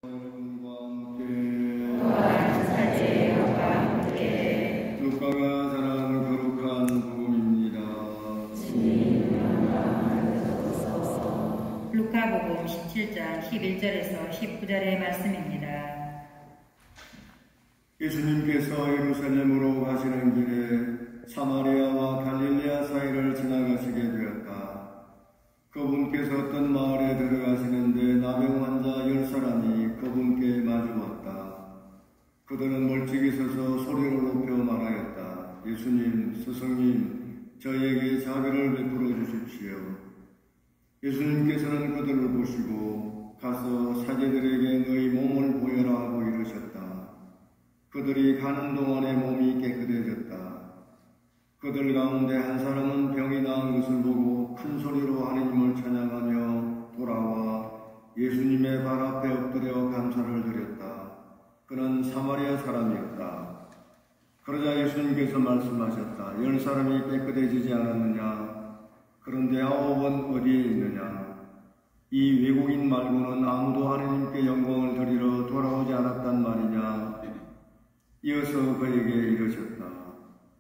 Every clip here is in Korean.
여러분과 함께 루카가 전한 거룩한 복음입니다. 루카복음 17장 11절에서 19절의 말씀입니다. 예수님께서 예루살렘으로 가시는 길에 사마리아와 갈릴레아 사이를 지나가시게 되었다. 그분께서 어떤 마을에 들어가시는데 나병 환자 10사람이 그분께 마주왔다. 그들은 멀찍이 서서 소리를 높여 말하였다. 예수님, 스승님, 저희에게 자비를 베풀어 주십시오. 예수님께서는 그들을 보시고 가서 사제들에게 너희 몸을 보여라 하고 이르셨다. 그들이 가는 동안에 몸이 깨끗해졌다. 그들 가운데 한 사람은 병이 나은 것을 보고 큰 소리로 하느님을 찬양하며 돌아와 예수님의 발 앞에 엎드려 감사를 드렸다. 그는 사마리아 사람이었다. 그러자 예수님께서 말씀하셨다. 10사람이 깨끗해지지 않았느냐? 그런데 9은 어디에 있느냐? 이 외국인 말고는 아무도 하느님께 영광을 드리러 돌아오지 않았단 말이냐? 이어서 그에게 이르셨다.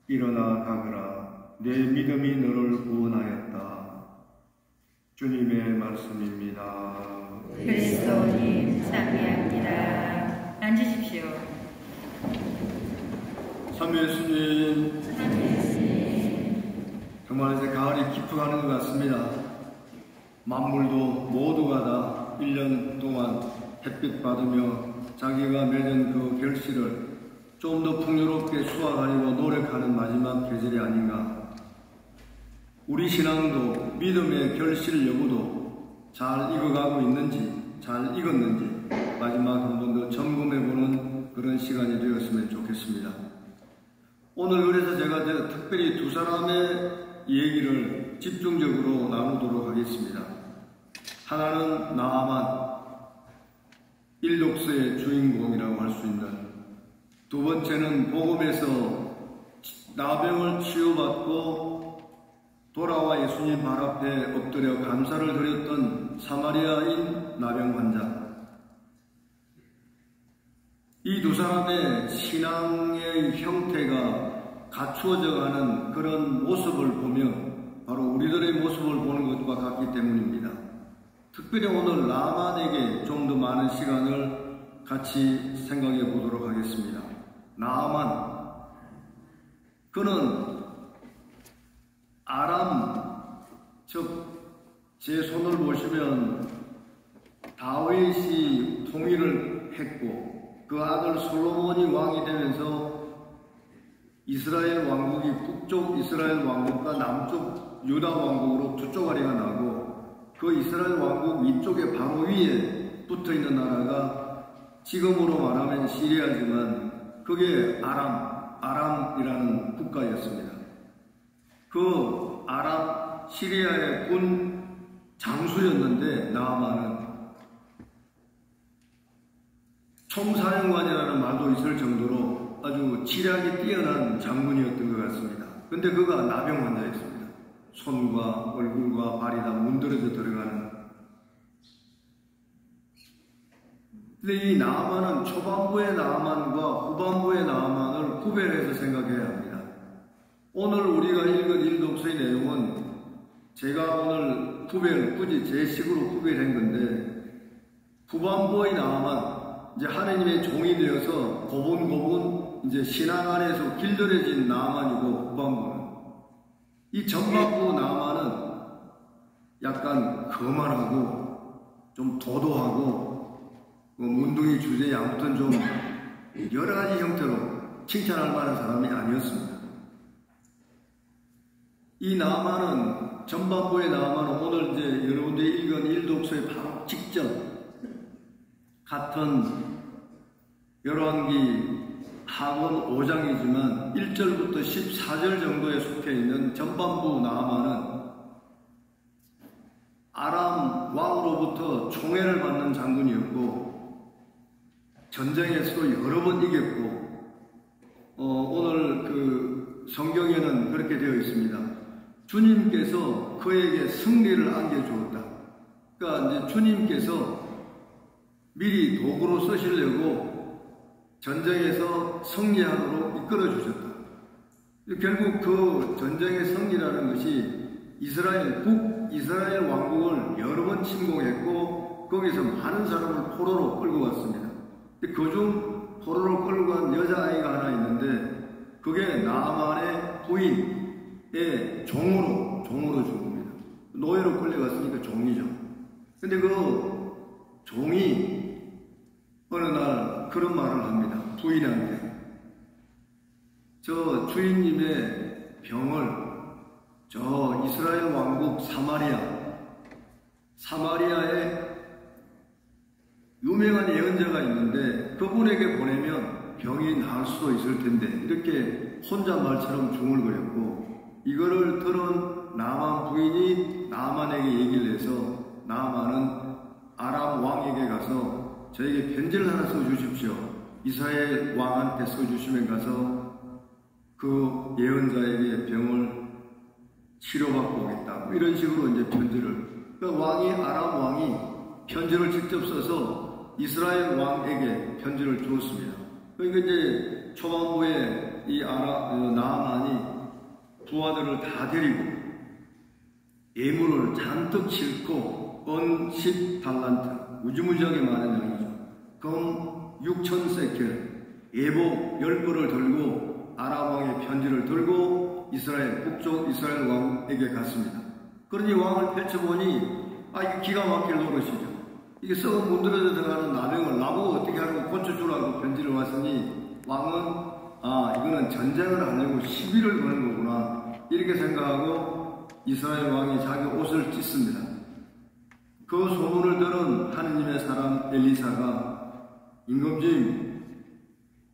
일어나 가거라. 내 믿음이 너를 구원하였다. 주님의 말씀입니다. 그리스도님 찬미합니다. 앉으십시오. 참 예수님, 정말 이제 가을이 깊어가는 것 같습니다. 만물도 모두가 다 1년 동안 햇빛 받으며 자기가 맺은 그 결실을 좀 더 풍요롭게 수확하려고 노력하는 마지막 계절이 아닌가. 우리 신앙도 믿음의 결실 여부도 잘 익어가고 있는지, 잘 익었는지 마지막 한 번 더 점검해보는 그런 시간이 되었으면 좋겠습니다. 오늘 그래서 제가 특별히 두 사람의 얘기를 집중적으로 나누도록 하겠습니다. 하나는 나아만, 일독서의 주인공이라고 할 수 있는, 두 번째는 복음에서 나병을 치유받고 돌아와 예수님 발 앞에 엎드려 감사를 드렸던 사마리아인 나병 환자. 이 두 사람의 신앙의 형태가 갖추어져 가는 그런 모습을 보면 바로 우리들의 모습을 보는 것과 같기 때문입니다. 특별히 오늘 나만에게 좀 더 많은 시간을 같이 생각해 보도록 하겠습니다. 나아만, 그는 아람, 즉 제 손을 보시면 다윗이 통일을 했고 그 아들 솔로몬이 왕이 되면서 이스라엘 왕국이 북쪽 이스라엘 왕국과 남쪽 유다 왕국으로 두 쪼가리가 나고 그 이스라엘 왕국 위쪽에 바로 위에 붙어있는 나라가 지금으로 말하면 시리아지만 그게 아람이라는 국가였습니다. 그 아람, 시리아의 군 장수였는데 나아만은 총사령관이라는 말도 있을 정도로 아주 지략이 뛰어난 장군이었던 것 같습니다. 근데 그가 나병 환자였습니다. 손과 얼굴과 발이 다 문드러져 들어가는. 근데 이 나아만은 초반부의 나아만과 후반부의 나아만을 구별해서 생각해야 합니다. 오늘 우리가 읽은 일독서의 내용은 제가 오늘 굳이 제 식으로 구별한 건데, 후반부의 나아만, 이제 하느님의 종이 되어서 고분고분 이제 신앙 안에서 길들여진 나아만이고, 후반부는 이 전반부 나아만은 약간 거만하고 좀 도도하고 문둥이 주제에 아무튼 좀 여러 가지 형태로 칭찬할 만한 사람이 아니었습니다. 이 나아만은, 전반부의 나아만은 오늘 이제 여러분들이 읽은 일독서의 바로 직전 같은 열왕기 하권 5장이지만 1절부터 14절 정도에 속해 있는 전반부 나아만은 아람 왕으로부터 총애를 받는 장군이었고 전쟁에서도 여러 번 이겼고, 오늘 그 성경에는 그렇게 되어 있습니다. 주님께서 그에게 승리를 안겨주었다. 그러니까 이제 주님께서 미리 도구로 쓰시려고 전쟁에서 승리하도록 이끌어 주셨다. 결국 그 전쟁의 승리라는 것이 이스라엘 왕국을 여러 번 침공했고 거기서 많은 사람을 포로로 끌고 갔습니다. 그중 포로로 끌고 간 여자아이가 하나 있는데 그게 나아만의 부인의 종으로 죽습니다. 노예로 끌려갔으니까 종이죠. 근데 그 종이 어느 날 그런 말을 합니다. 부인한테 저 주인님의 병을 저 이스라엘 왕국 사마리아에 유명한 예언자가 있는데 그분에게 보내면 병이 나을 수도 있을 텐데 이렇게 혼잣말처럼 중얼거렸고 이거를 들은 나만 부인이 나만에게 얘기를 해서 나만은 아람 왕에게 가서 저에게 편지를 하나 써주십시오. 이스라엘 왕한테 써주시면 가서 그 예언자에게 병을 치료받고 오겠다. 이런 식으로 이제 편지를. 아람 왕이 편지를 직접 써서 이스라엘 왕에게 편지를 주었습니다. 그러니까 이제 초반부에 이 나아만이 부하들을 다 데리고 예물을 잔뜩 싣고 은 10달란트, 무지무지하게 많은 양이죠. 금 6,000세켈, 예복 10벌을 들고 아람 왕의 편지를 들고 북쪽 이스라엘 왕에게 갔습니다. 그러니 왕을 펼쳐보니 이게 기가 막힐 노릇이죠. 이게 썩어 문드러져 들어가는 나병을 나보고 어떻게 하라고 고쳐주라고 편지를 왔으니 왕은 이거는 전쟁을 하려고 시비를 거는 거구나 이렇게 생각하고 이스라엘 왕이 자기 옷을 찢습니다. 그 소문을 들은 하느님의 사람 엘리사가 임금님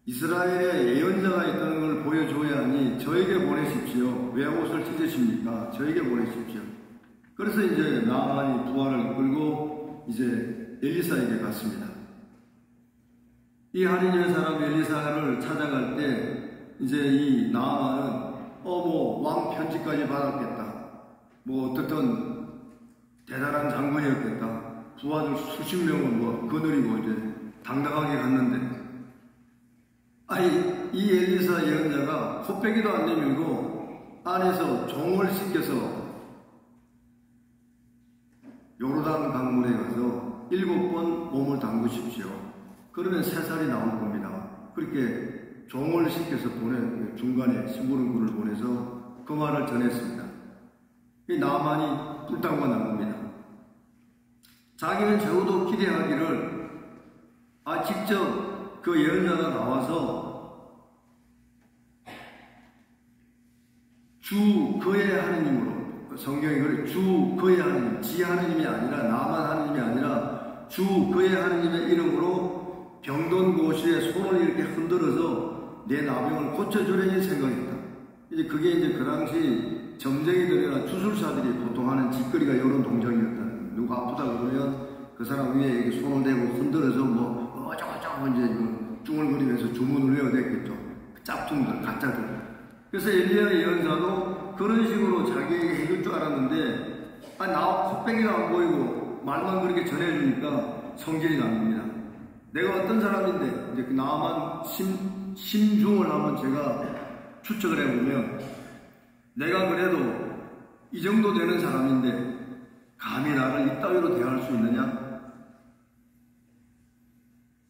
이스라엘에 예언자가 있다는 걸 보여줘야 하니 저에게 보내십시오. 왜 옷을 찢으십니까? 저에게 보내십시오. 그래서 이제 나아만이 부하를 끌고 이제 엘리사에게 갔습니다. 이 하느님의 사람 엘리사를 찾아갈 때 이제 이 나아만은 왕 편지까지 받았겠다. 어떻든 대단한 장군이었겠다. 부하들 수십 명을 거느리고 이제 당당하게 갔는데 이 엘리사 예언자가 코빼기도 안 내밀고 안에서 종을 시켜서 요르단 강물에 가서 7번 몸을 담그십시오. 그러면 새살이 나올 겁니다. 그렇게 종을 시켜서 중간에 심부름꾼을 보내서 그 말을 전했습니다. 이 나아만이 뿔땅만 난 겁니다. 자기는 적어도 기대하기를 직접 그 예언자가 나와서 주 그의 하느님으로 성경이 그래 주 그의 하느님 지 하느님이 아니라 나만 하느님이 아니라 주 그의 하느님의 이름으로 병든 곳에 손을 이렇게 흔들어서 내 나병을 고쳐주려니 생각했다. 이제 그게 이제 그 당시 점쟁이들이나 주술사들이 보통 하는 짓거리가 이런 동작이었다. 누가 아프다 그러면 그 사람 위에 이렇게 손을 대고 흔들어서 어쩌고저쩌고 이제 쭈글거리면서 주문을 해야 되겠죠. 짝퉁들, 가짜들. 그래서 엘리야 예언자도 그런 식으로 자기에게 해줄 줄 알았는데 콧배기가 안 보이고 말만 그렇게 전해주니까 성질이 납니다. 내가 어떤 사람인데 이제 나만 심중을 한번 제가 추측을 해보면 내가 그래도 이 정도 되는 사람인데 감히 나를 이따위로 대할 수 있느냐?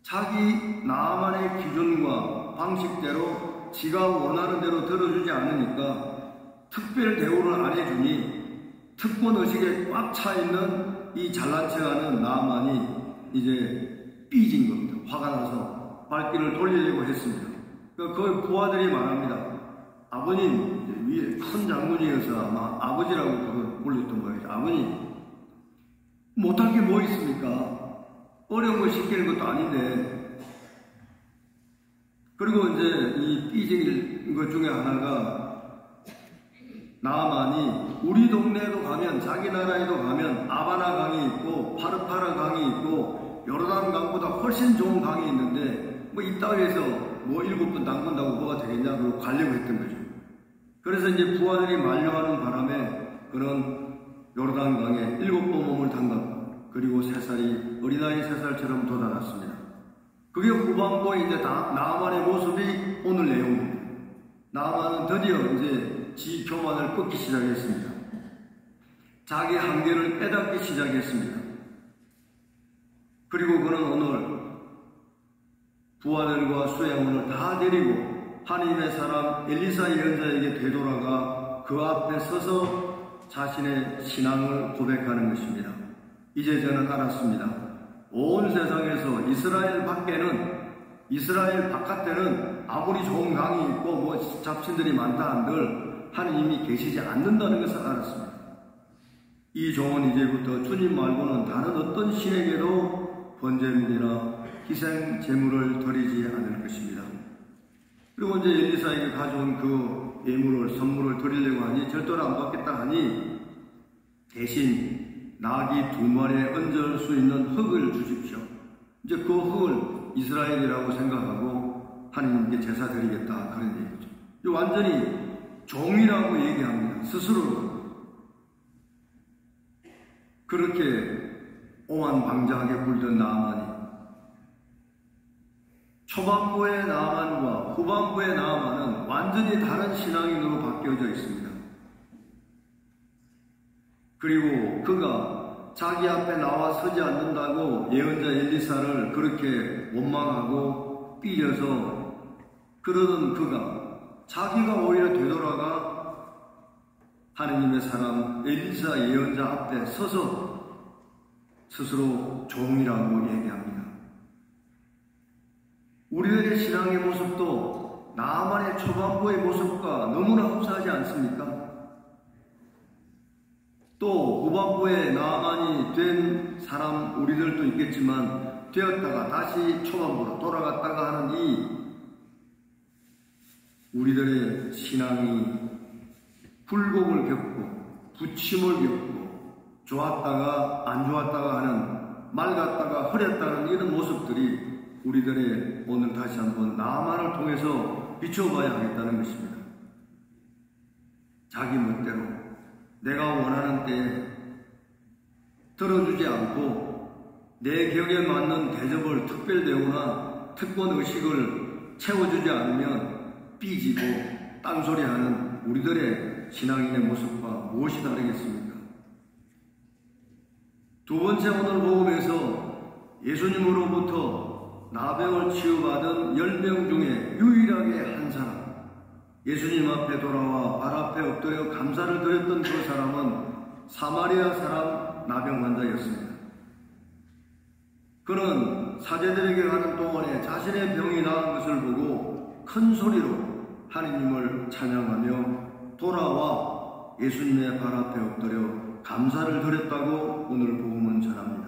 자기 나만의 기준과 방식대로 지가 원하는 대로 들어주지 않으니까 특별 대우를 안 해주니 특권 의식에 꽉 차 있는 이 잘난 척하는 나만이 이제 삐진 겁니다. 화가 나서 발길을 돌리려고 했습니다. 그 부하들이 말합니다. 아버님, 위에 큰 장군이어서 아마 아버지라고 그걸 불렀던 거예요. 아버님, 못할 게 뭐 있습니까? 어려운 걸 시키는 것도 아닌데. 그리고 이제 이 삐진 것 중에 하나가 나아만이 우리 동네에도 가면 자기 나라에도 가면 아바나 강이 있고 파르파라 강이 있고 요르단 강보다 훨씬 좋은 강이 있는데 이따위에서 7번 담근다고 뭐가 되겠냐 그러고 가려고 했던 거죠. 그래서 이제 부하들이 만류하는 바람에 그런 요르단 강에 7번 몸을 담갔고 그리고 3살이 어린아이 3살처럼 돋아났습니다. 그게 후반부에 이제 나아만의 모습이 오늘 내용입니다. 나아만은 드디어 이제 지 교만을 꺾기 시작했습니다. 자기 한계를 깨닫기 시작했습니다. 그리고 그는 오늘 부하들과 수양원을 다 데리고 하나님의 사람 엘리사 예언자에게 되돌아가 그 앞에 서서 자신의 신앙을 고백하는 것입니다. 이제 저는 알았습니다. 온 세상에서 이스라엘 바깥에는 아무리 좋은 강이 있고 뭐 잡신들이 많다 한들 하나님이 계시지 않는다는 것을 알았습니다. 이 종은 이제부터 주님 말고는 다른 어떤 신에게도 번제물이나 희생 제물을 드리지 않을 것입니다. 그리고 이제 엘리사에게 가져온 그 예물을 선물을 드리려고 하니 절대로 안 받겠다 하니 대신 나귀 2마리에 얹을 수 있는 흙을 주십시오. 이제 그 흙을 이스라엘이라고 생각하고 하나님께 제사 드리겠다 그런 얘기죠. 완전히 종이라고 얘기합니다. 스스로 그렇게 오만방자하게 굴던 나아만이 초반부의 나아만과 후반부의 나아만은 완전히 다른 신앙인으로 바뀌어져 있습니다. 그리고 그가 자기 앞에 나와 서지 않는다고 예언자 엘리사를 그렇게 원망하고 삐져서 그러던 그가 자기가 오히려 되돌아가 하느님의 사람 엘리사 예언자 앞에 서서 스스로 종이라고 얘기합니다. 우리들의 신앙의 모습도 나아만의 초반부의 모습과 너무나 흡사하지 않습니까? 또 후반부에 나아만이 된 사람 우리들도 있겠지만 되었다가 다시 초반부로 돌아갔다가 하는 이 우리들의 신앙이 굴곡을 겪고 부침을 겪고 좋았다가 안 좋았다가 하는 맑았다가 흐렸다는 이런 모습들이 우리들의 오늘 다시 한번 나아만을 통해서 비춰봐야 하겠다는 것입니다. 자기 멋대로 내가 원하는 때에 들어주지 않고 내 격에 맞는 대접을 특별대우나 특권의식을 채워주지 않으면 삐지고 딴소리하는 우리들의 신앙인의 모습과 무엇이 다르겠습니까? 두 번째 오늘 복음에서 예수님으로부터 나병을 치유받은 10명 중에 유일하게 한 사람, 예수님 앞에 돌아와 발 앞에 엎드려 감사를 드렸던 그 사람은 사마리아 사람 나병 환자였습니다. 그는 사제들에게 가는 동안에 자신의 병이 나은 것을 보고 큰 소리로 하느님을 찬양하며 돌아와 예수님의 발 앞에 엎드려 감사를 드렸다고 오늘 복음은 전합니다.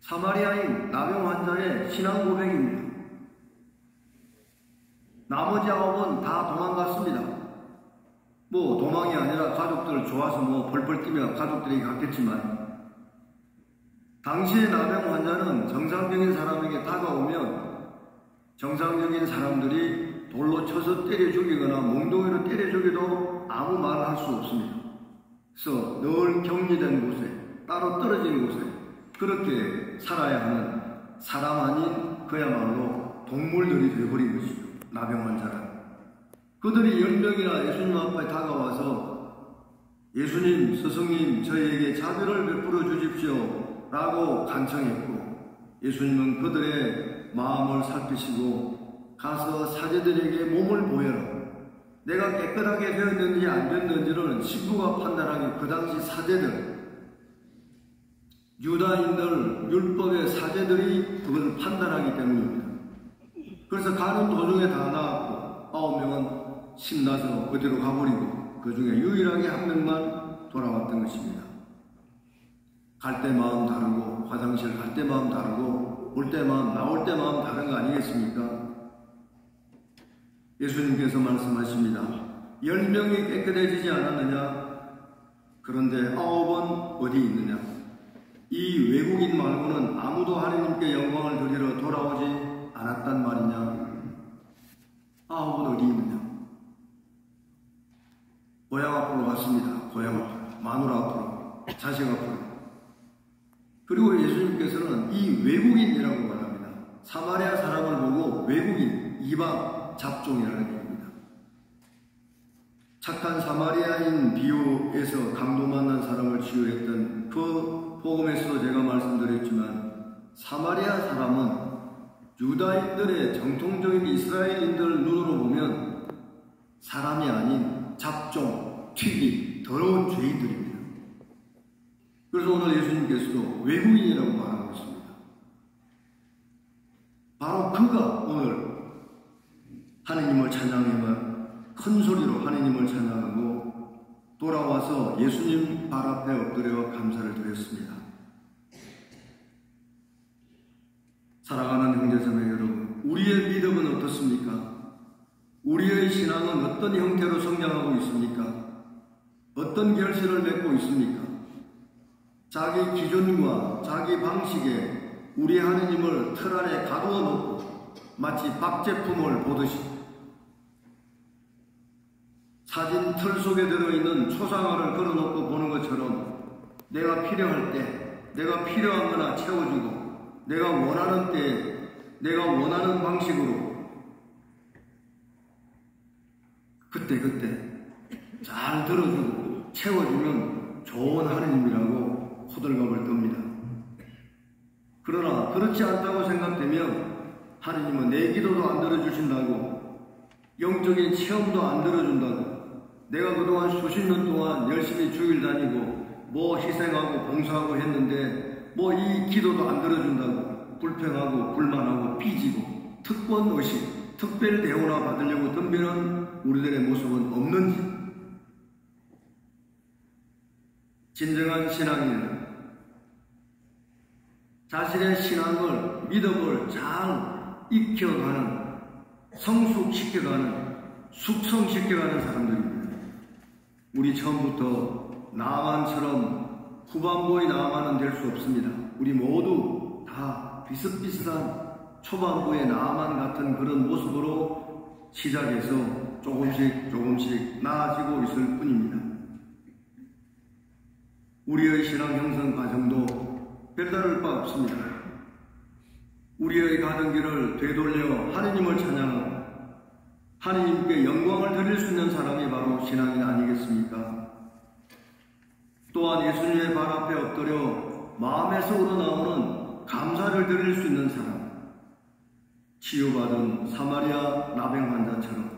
사마리아인 나병 환자의 신앙 고백입니다. 나머지 9은 다 도망갔습니다. 뭐 도망이 아니라 가족들 좋아서 뭐 벌벌 뛰며 가족들이 갔겠지만 당시의 나병 환자는 정상적인 사람에게 다가오면 정상적인 사람들이 돌로 쳐서 때려 죽이거나 몽둥이로 때려 죽여도 아무 말 할 수 없습니다. 그래서 늘 격리된 곳에 따로 떨어진 곳에 그렇게 살아야 하는 사람 아닌 그야말로 동물들이 되어버린 것이죠. 나병 환자는. 그들이 10명이나 예수님 앞에 다가와서 예수님, 스승님 저희에게 자비를 베풀어 주십시오 라고 간청했고 예수님은 그들의 마음을 살피시고 가서 사제들에게 몸을 보여라. 내가 깨끗하게 되었는지 안 되었는지를 신부가 판단하기 그 당시 사제들 유다인들 율법의 사제들이 그걸 판단하기 때문입니다. 그래서 가는 도중에 다 나왔고 9명은 신나서 어디로 가버리고 그 중에 유일하게 한 명만 돌아왔던 것입니다. 갈 때 마음 다르고 화장실 갈 때 마음 다르고 올 때 마음 나올 때 마음 다른 거 아니겠습니까? 예수님께서 말씀하십니다. 10명이 깨끗해지지 않았느냐? 그런데 9은 어디 있느냐? 이 외국인 말고는 아무도 하나님께 영광을 드리러 돌아오지 않았단 말이냐? 9은 어디 있느냐? 고향 앞으로 갔습니다. 고향 앞으로. 마누라 앞으로. 자식 앞으로. 그리고 예수님께서는 이 외국인이라고 말합니다. 사마리아 사람을 보고 외국인, 이방, 잡종이라는 얘기입니다. 착한 사마리아인 비유에서 강도 만난 사람을 치유했던 그 복음에서도 제가 말씀드렸지만, 사마리아 사람은 유다인들의 정통적인 이스라엘인들 눈으로 보면 사람이 아닌 잡종, 튀기, 더러운 죄인들입니다. 그래서 오늘 예수님께서도 외국인이라고 말하고 있습니다. 바로 그가 오늘 하느님을 찬양하면 큰 소리로 하느님을 찬양하고 돌아와서 예수님 발 앞에 엎드려 감사를 드렸습니다. 사랑하는 형제자매 여러분, 우리의 믿음은 어떻습니까? 우리의 신앙은 어떤 형태로 성장하고 있습니까? 어떤 결실을 맺고 있습니까? 자기 기준과 자기 방식에 우리 하느님을 틀 아래 가두어 놓고 마치 박제품을 보듯이 사진 틀 속에 들어있는 초상화를 걸어놓고 보는 것처럼 내가 필요할 때 내가 필요한 거나 채워주고 내가 원하는 때 내가 원하는 방식으로 그때 잘 들어주고 채워주면 좋은 하느님이라고 호들갑을 떱니다. 그러나 그렇지 않다고 생각되면 하느님은 내 기도도 안 들어주신다고, 영적인 체험도 안 들어준다고, 내가 그동안 수십 년 동안 열심히 주일 다니고 뭐 희생하고 봉사하고 했는데 뭐 이 기도도 안 들어준다고 불평하고 불만하고 삐지고 특권의식, 특별 대우나 받으려고 덤비는 우리들의 모습은 없는지, 진정한 신앙인은 자신의 신앙을, 믿음을 잘 익혀가는, 성숙시켜가는, 숙성시켜가는 사람들입니다. 우리 처음부터 나만처럼 후반부의 나만은 될 수 없습니다. 우리 모두 다 비슷비슷한 초반부의 나만 같은 그런 모습으로 시작해서 조금씩 나아지고 있을 뿐입니다. 우리의 신앙 형성 과정도 별다를 바 없습니다. 우리의 가는 길을 되돌려 하느님을 찬양하고 하느님께 영광을 드릴 수 있는 사람이 바로 신앙인 아니겠습니까? 또한 예수님의 발 앞에 엎드려 마음에서 우러나오는 감사를 드릴 수 있는 사람, 치유받은 사마리아 나병 환자처럼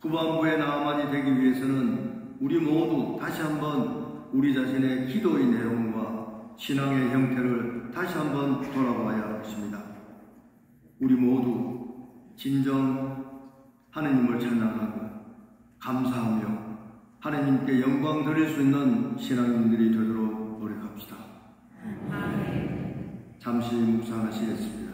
후반부의 나만이 되기 위해서는 우리 모두 다시 한번 우리 자신의 기도의 내용과 신앙의 형태를 다시 한번 돌아봐야 할 것입니다. 우리 모두 진정 하느님을 찬양하고 감사하며 하느님께 영광 드릴 수 있는 신앙인들이 되도록 노력합시다. 잠시 묵상하시겠습니다.